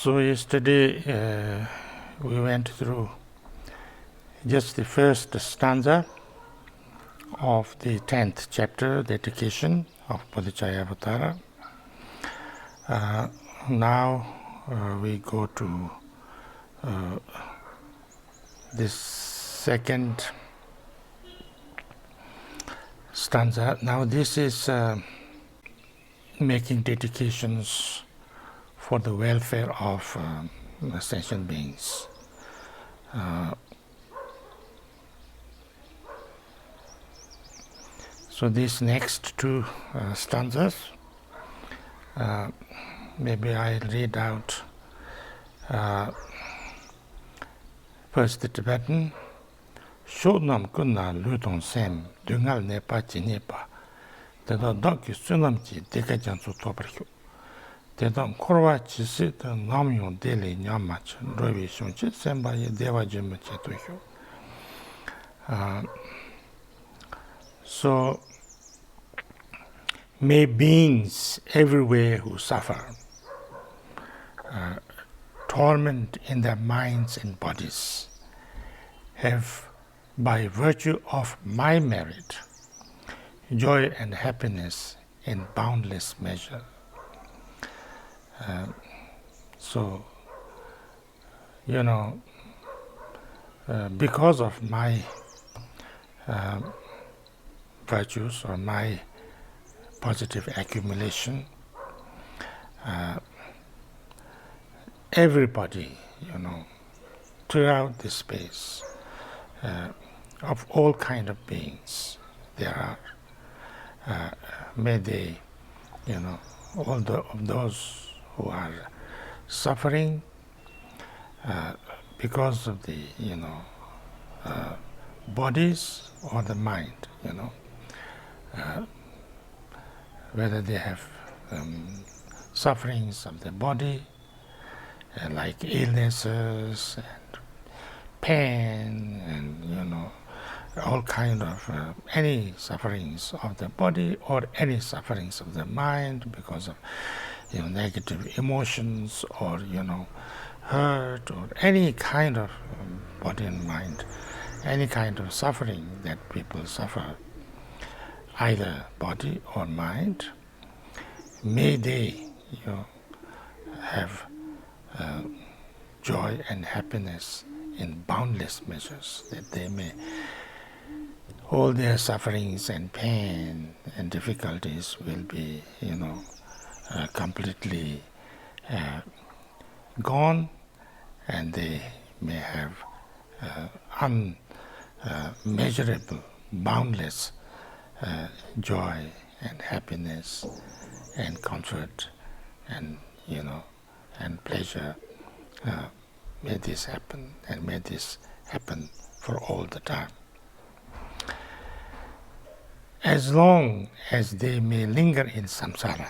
So yesterday we went through just the first stanza of the 10th chapter, dedication of Bodhicharyavatara. Now we go to this second stanza. Now this is making dedications for the welfare of sentient beings. So these next two stanzas, maybe I'll read out first the Tibetan. Shodnam kunna lutong sem dungal nepa chi nepa teda daki sunam chi deka jansu toparkyo teda korwa chi si te namyon dele nyama chi rovi shunchi semba ye deva jima chi tohyo. So may beings everywhere who suffer torment in their minds and bodies have, by virtue of my merit, joy and happiness in boundless measure. So, because of my virtues or my positive accumulation, everybody, throughout this space, of all kind of beings there are, may they, all of those who are suffering because of the, bodies or the mind, whether they have sufferings of the body, like illnesses and pain and, all kind of any sufferings of the body or any sufferings of the mind because of negative emotions or hurt or any kind of body and mind, any kind of suffering that people suffer, either body or mind, may they have joy and happiness in boundless measures, that they may all their sufferings and pain and difficulties will be, completely gone, and they may have unmeasurable, boundless joy and happiness and comfort and, and pleasure. May this happen, and may this happen for all the time. As long as they may linger in samsara.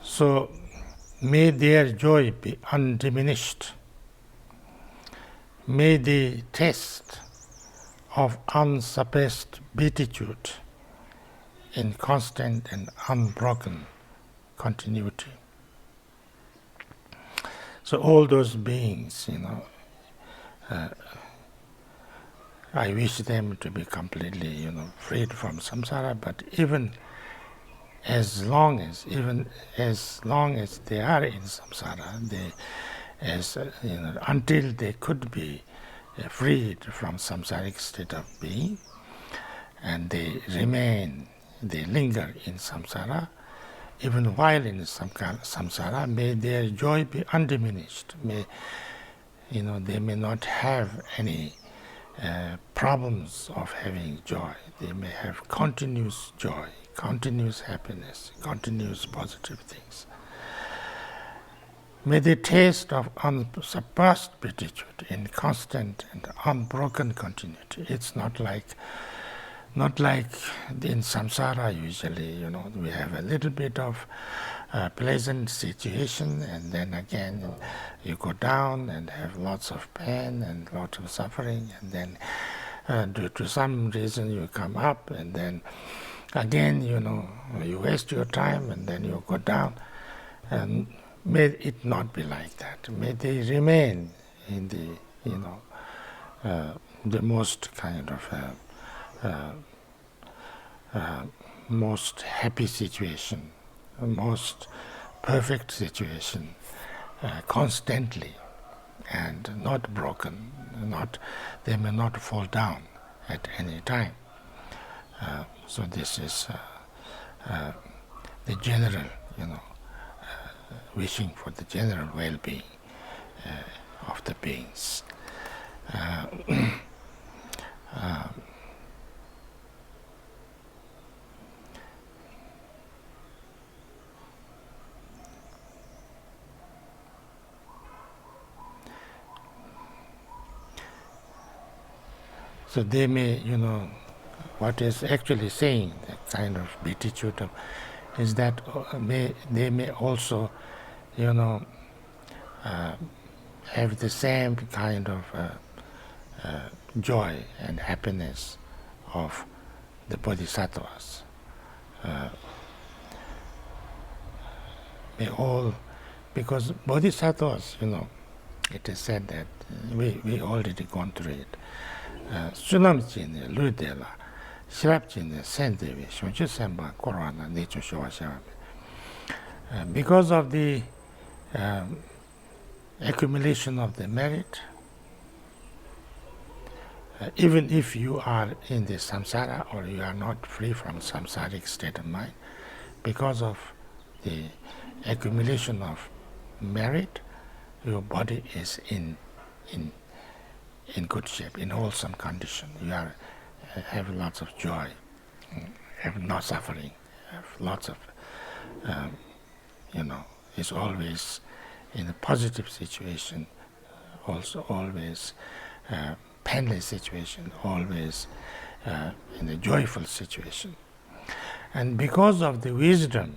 So may their joy be undiminished. May the taste of unsuppressed beatitude in constant and unbroken continuity. So all those beings, I wish them to be completely, freed from samsara, but even as long as they are in samsara, until they could be freed from samsaric state of being, and they linger in samsara, even while in samsara, may their joy be undiminished. May, they may not have any problems of having joy. They may have continuous joy, continuous happiness, continuous positive things. May the taste of unsurpassed beatitude in constant and unbroken continuity. It's not like in samsara usually, we have a little bit of pleasant situation, and then again you go down and have lots of pain and lots of suffering, and then due to some reason you come up, and then again, you waste your time and then you go down. And may it not be like that. May they remain in the most kind of most happy situation, most perfect situation, constantly, and not broken. They may not fall down at any time. So this is the general, wishing for the general well-being of the beings. So they may, what is actually saying, that kind of beatitude is that they may also, have the same kind of joy and happiness of the bodhisattvas. May all, because bodhisattvas, it is said that we already gone through it. Sunamjine, Ludela, Shirapjine, Sendevi, Shonchu Semba, Korana, Nature Shawashami. Because of the accumulation of the merit, even if you are in the samsara or you are not free from samsaric state of mind, because of the accumulation of merit, your body is in good shape, in wholesome condition. You have lots of joy, have no suffering, have lots of, is always in a positive situation, also always painless situation, always in a joyful situation. And because of the wisdom,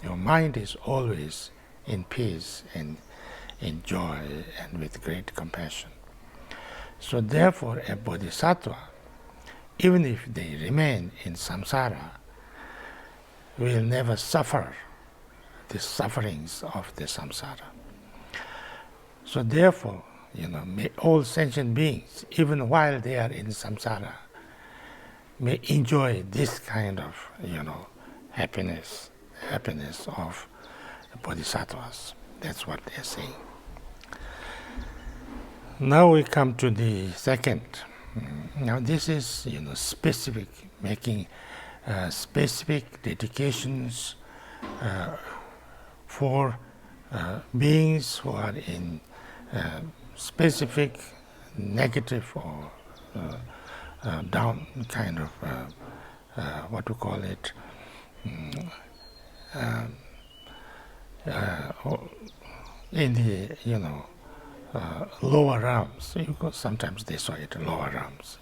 your mind is always in peace and in joy and with great compassion. So therefore, a bodhisattva, even if they remain in samsara, will never suffer the sufferings of the samsara. So therefore, may all sentient beings, even while they are in samsara, may enjoy this kind of, happiness of the bodhisattvas. That's what they're saying. Now we come to the second. Now this is, specific, making specific dedications for beings who are in specific negative or down kind of, what we call it, in the, lower realms. Sometimes they saw it lower realms,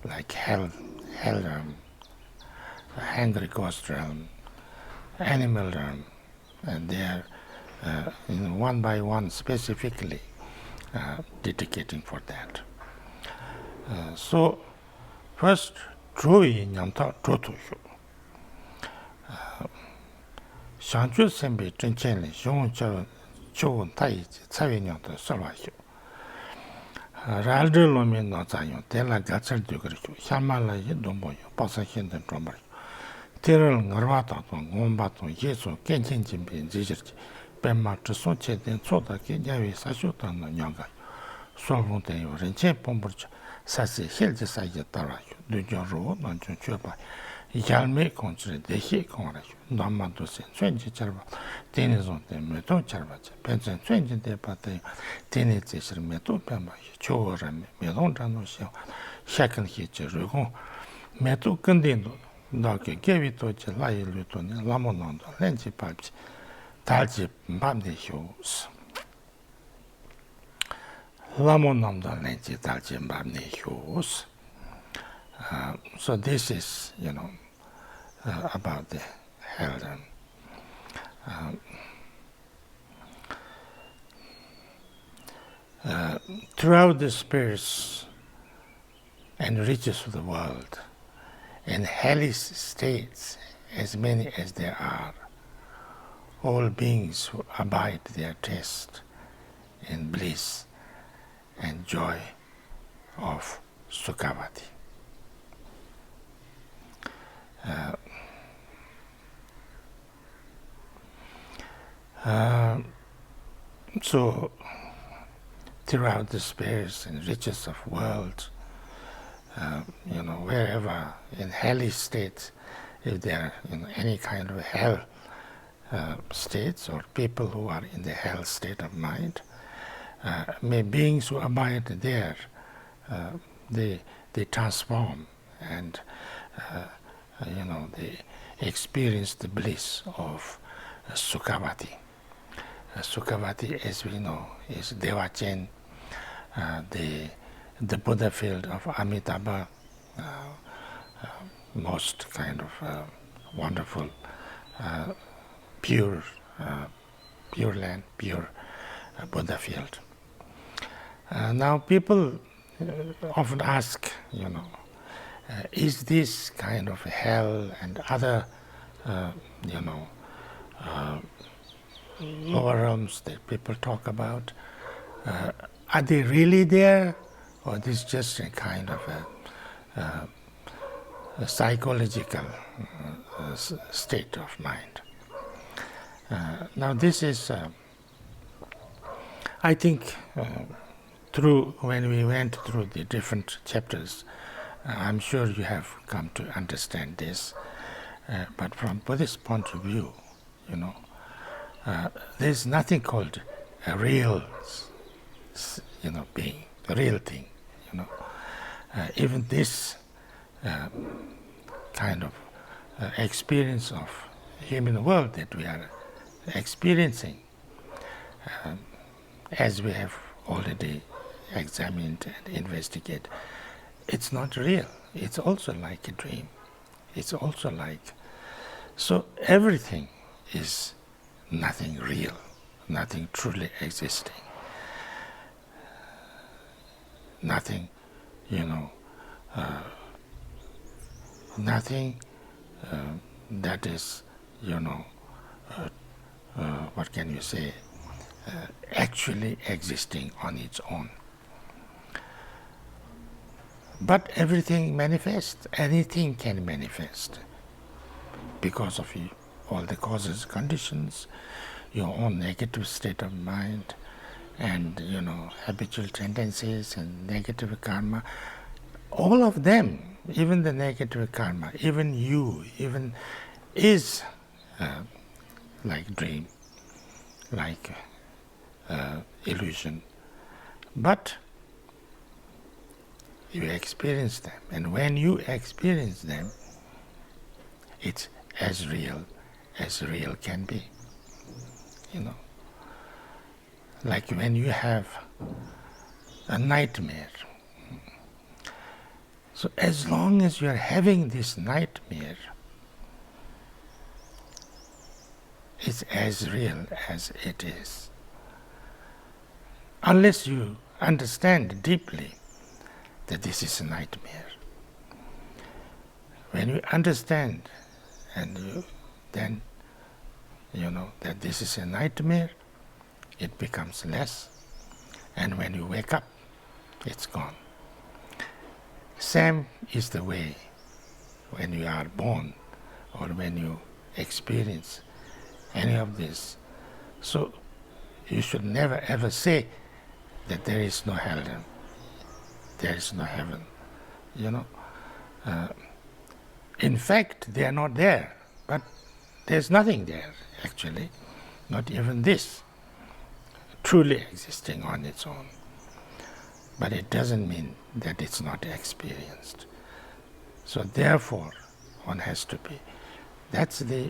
like hell realm, hungry ghost realm, animal realm, and they are one by one specifically dedicating for that. So first, Trui Nyamta Trotushu. Shanchu Sembe Chenchen Shon Chon Tai Tsavi Nyamta Salvashu. Ralde Lomi no Zayon, Tela Gatsel Dugrishu, Shamala Yedumbo, Pasa Hinden Tromber. Terrell Narvata, Gombato, Yesu, Kenchen Jimbi, Zizerchi, Pemma Tsoche, then Soda, Kenyavi, Sashutan, Nyanga, Solvunte, Renche Pomburch, Sassi, Hilde Sayatara, Dujon Ro, Nanchun Chupa, Yalme Contre, the He Conrash, Namados, 20 Charva, Tenizon, the Meto Charvach, Pension 20 de Pate, Tenizis, Meto Pemba, Choram, Medon Show, Shakan Hitcher, Rugon, Meto Candino. Doke Gevito Lai Lutoni, Lamonondo, Lenchi Pipes, Talji Bamdi Hughes. Lamonondo, Lenchi Talji Bamdi Hughes. So this is, about the hell. Throughout the spirits and riches of the world, in hellish states, as many as there are, all beings who abide their taste in bliss and joy of Sukhavati. So, throughout the space and riches of world, wherever in hellish states, if there are any kind of hell states or people who are in the hell state of mind, may beings who abide there, they transform and they experience the bliss of Sukhavati. Sukhavati, as we know, is Devachen, the Buddha field of Amitabha, most kind of wonderful, pure land, pure Buddha field. Now people often ask, is this kind of hell and other, lower realms that people talk about, are they really there, or this just a kind of a psychological state of mind? Now this is, I think, through when we went through the different chapters, I'm sure you have come to understand this. But from Buddhist point of view, there's nothing called a real, being, a real thing. Even this kind of experience of human world that we are experiencing, as we have already examined and investigated, it's not real. It's also like a dream. It's also like, so everything is nothing real, nothing truly existing, nothing, nothing that is, what can you say, actually existing on its own. But everything manifests, anything can manifest because of all the causes, conditions, your own negative state of mind, and habitual tendencies and negative karma. All of them, even the negative karma, even you, even is like dream, like illusion. But you experience them, and when you experience them, it's as real can be. Like when you have a nightmare. So as long as you are having this nightmare, it's as real as it is. Unless you understand deeply that this is a nightmare. When you understand and then that this is a nightmare, it becomes less, and when you wake up, it's gone. Same is the way when you are born or when you experience any of this. So you should never ever say that there is no hell, there is no heaven. In fact, they are not there, but there's nothing there actually, not even this truly existing on its own. But it doesn't mean that it's not experienced. So therefore, one has to be. That's the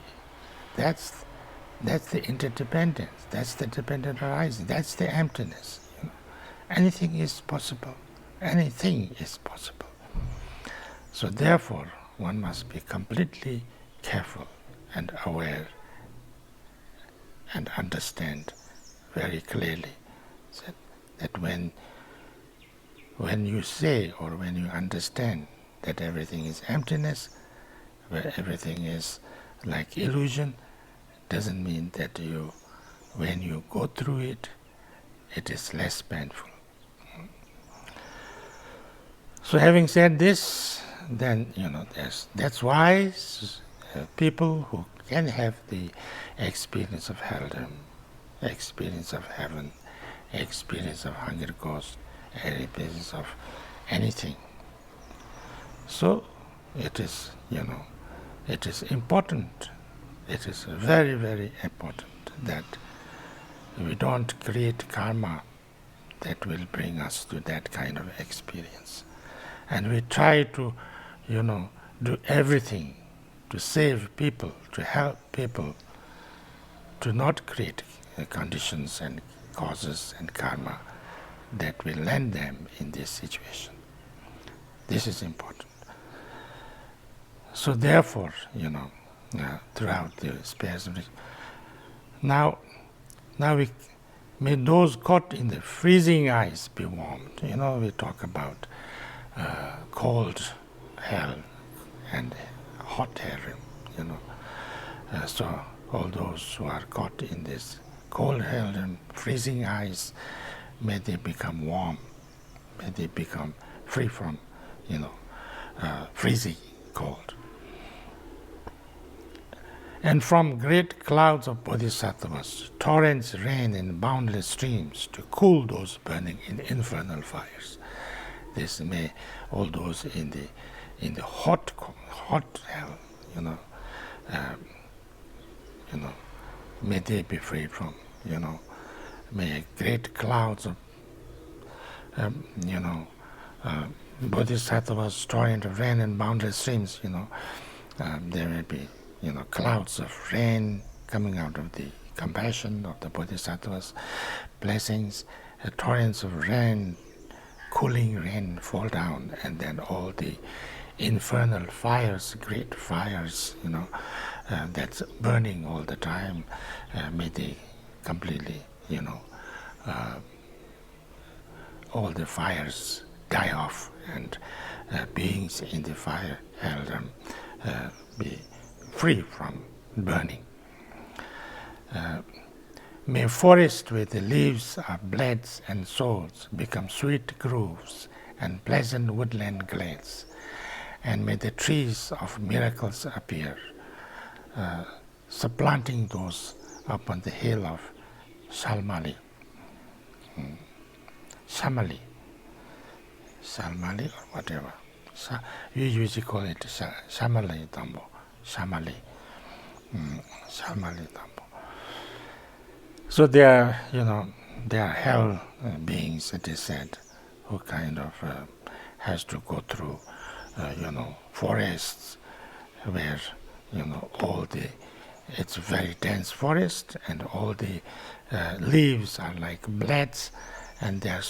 interdependence. That's the dependent arising. That's the emptiness. Anything is possible. Anything is possible. So therefore, one must be completely careful and aware and understand very clearly that when you say or when you understand that everything is emptiness, where everything is like illusion, doesn't mean that when you go through it, it is less painful. So having said this, then that's why people who can have the experience of Helldom, experience of heaven, experience of hunger ghost, experience of anything. So it is important. It is very, very important that we don't create karma that will bring us to that kind of experience. And we try to, do everything to save people, to help people, to not create conditions and causes and karma that will land them in this situation. This is important. So therefore, throughout the space of this, now may those caught in the freezing ice be warmed. We talk about cold hell and hot hell. So all those who are caught in this cold hell and freezing ice, may they become warm. May they become free from, freezing cold. And from great clouds of bodhisattvas, torrents rain in boundless streams to cool those burning in infernal fires. This may all those in the hot hell, may they be freed from, may great clouds of, bodhisattvas, torrent of rain in boundless streams, there may be, clouds of rain coming out of the compassion of the bodhisattvas, blessings, torrents of rain, cooling rain fall down, and then all the infernal fires, great fires, that's burning all the time, may they completely, all the fires die off, and beings in the fire hell be free from burning. May forest where the leaves are blades and swords become sweet groves and pleasant woodland glades, and may the trees of miracles appear, supplanting those upon the hill of Shalmali. Shamali or whatever. You usually call it Shamali Tambo. Shamali Tambo. So there are hell beings, it is said, who kind of has to go through, forests where, it's a very dense forest, and all the leaves are like blades, and they are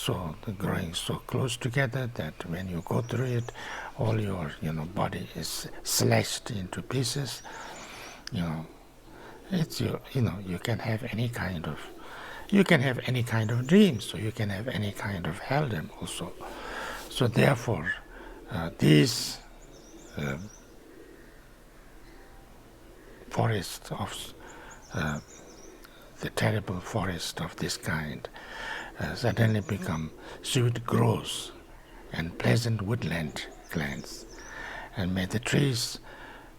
growing so close together that when you go through it, all your body is slashed into pieces. It's you can have any kind of dreams, so you can have any kind of helldom also. So therefore, these forests of the terrible forest of this kind suddenly become sweet groves and pleasant woodland glades, and may the trees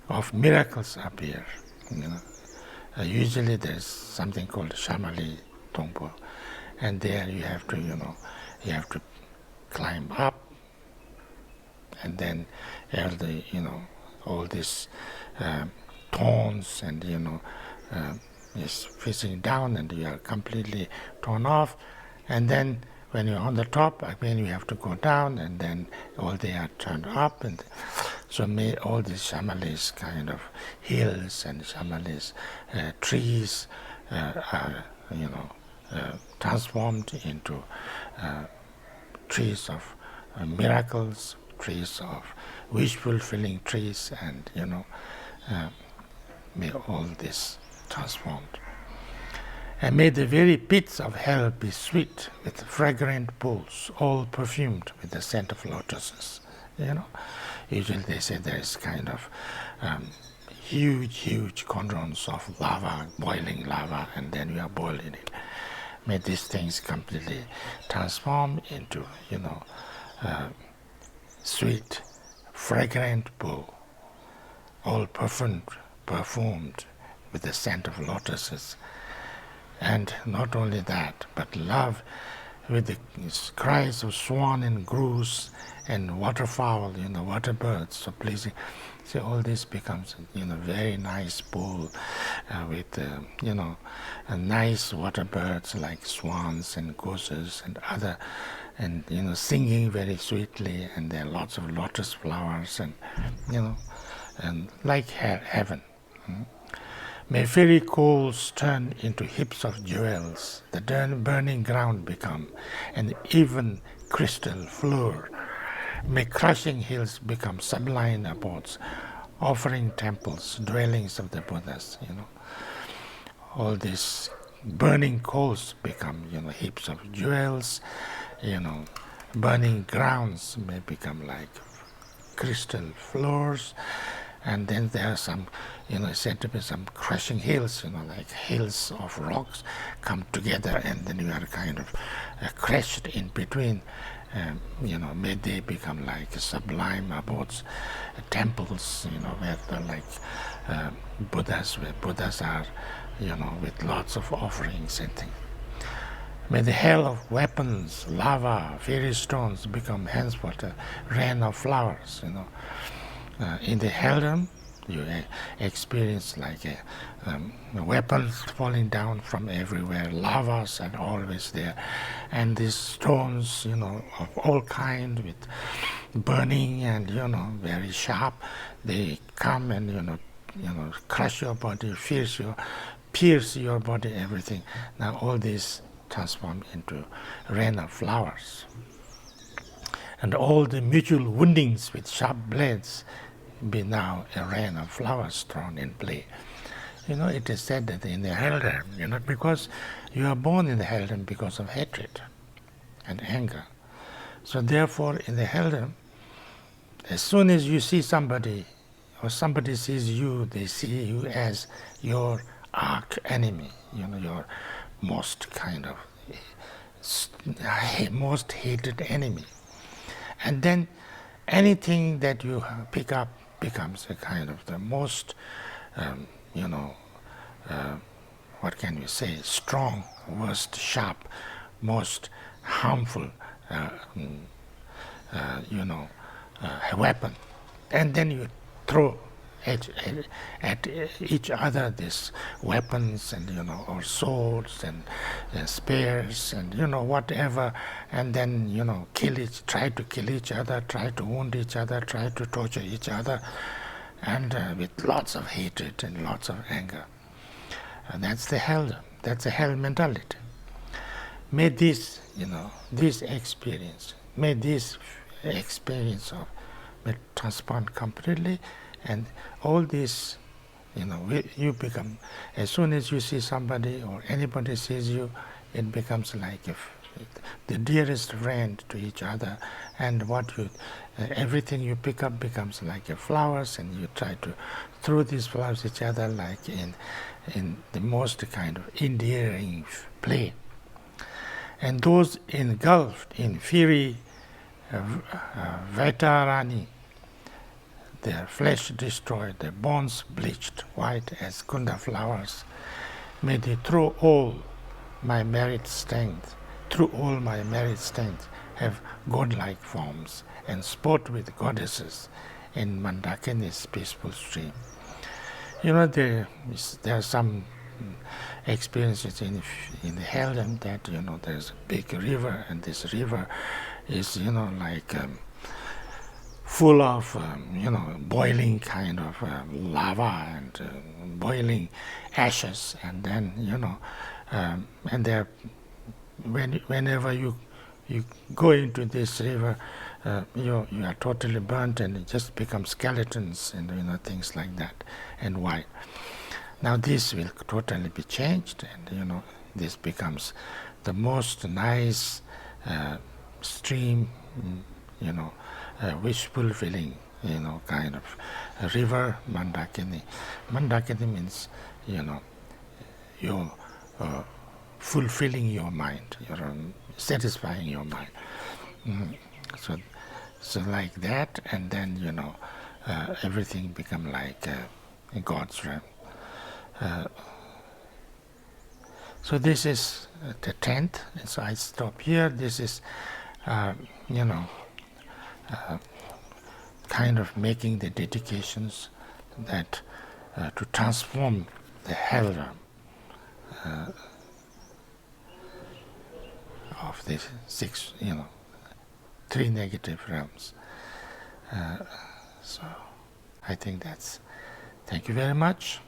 of miracles appear. Usually there's something called Shamali Tongpo, and there you have to climb up, and then all these thorns and is facing down, and you are completely torn off, and then when you're on the top again you have to go down, and then all they are turned up, and so may all these Shamalis kind of hills and Shamalis trees are transformed into trees of miracles, trees of wish-fulfilling trees, and may all this transformed. And may the very pits of hell be sweet with fragrant pools, all perfumed with the scent of lotuses. usually they say there is kind of huge cauldrons of lava, boiling lava, and then you are boiling it. May these things completely transform into, sweet, fragrant bowl, all perfumed with the scent of lotuses. And not only that, but love with the cries of swan and goose and waterfowl, water birds, so pleasing. So all this becomes, very nice bowl with, nice water birds like swans and gooses and other, and, singing very sweetly, and there are lots of lotus flowers and, and like heaven. May fairy coals turn into heaps of jewels, the burning ground become an even crystal floor. May crushing hills become sublime abodes, offering temples, dwellings of the Buddhas, All these burning coals become, heaps of jewels, burning grounds may become like crystal floors. And then there are some, said to be some crushing hills, like hills of rocks come together, and then you are kind of crushed in between. May they become like sublime abodes, temples, where they're like Buddhas, where Buddhas are, with lots of offerings and things. May the hail of weapons, lava, fairy stones become henceforth a rain of flowers, in the Helldom, you experience like weapons falling down from everywhere, lavas are always there, and these stones, of all kind with burning and, very sharp, they come and, crush your body, pierce your body, everything. Now all this transform into rain of flowers. And all the mutual woundings with sharp blades be now a rain of flowers thrown in play. It is said that in the Helldom, because you are born in the Helldom because of hatred and anger. So therefore, in the Helldom, as soon as you see somebody, or somebody sees you, they see you as your arch enemy, your most kind of, most hated enemy. And then anything that you pick up becomes a kind of the most, what can we say, strong, most sharp, most harmful, weapon. And then you throw at each other these weapons and, or swords and spears and, whatever, and then, try to kill each other, try to wound each other, try to torture each other, and with lots of hatred and lots of anger. And that's the hell, that's the hell mentality. May this, this experience of may transform completely. And all this, you become, as soon as you see somebody or anybody sees you, it becomes like the dearest friend to each other. And everything you pick up becomes like flowers, and you try to throw these flowers at each other like in the most kind of endearing play. And those engulfed in fiery Vaitarani, their flesh destroyed, their bones bleached white as kunda flowers. May they through all my merit strength, have godlike forms and sport with goddesses in Mandakini's peaceful stream. There are some experiences in the Helldom that, there's a big river, and this river is, full of, boiling kind of lava and boiling ashes, and then, and there, whenever you go into this river, you are totally burnt, and it just becomes skeletons and things like that. And why? Now this will totally be changed, and this becomes the most nice stream, wish fulfilling kind of a river, Mandakini. Mandakini means, you're fulfilling your mind, you're satisfying your mind. So like that, and then, everything become like God's realm. So this is the 10th, and so I stop here. This is, kind of making the dedications that to transform the hell realm of these 6, 3 negative realms. So I think that's, thank you very much.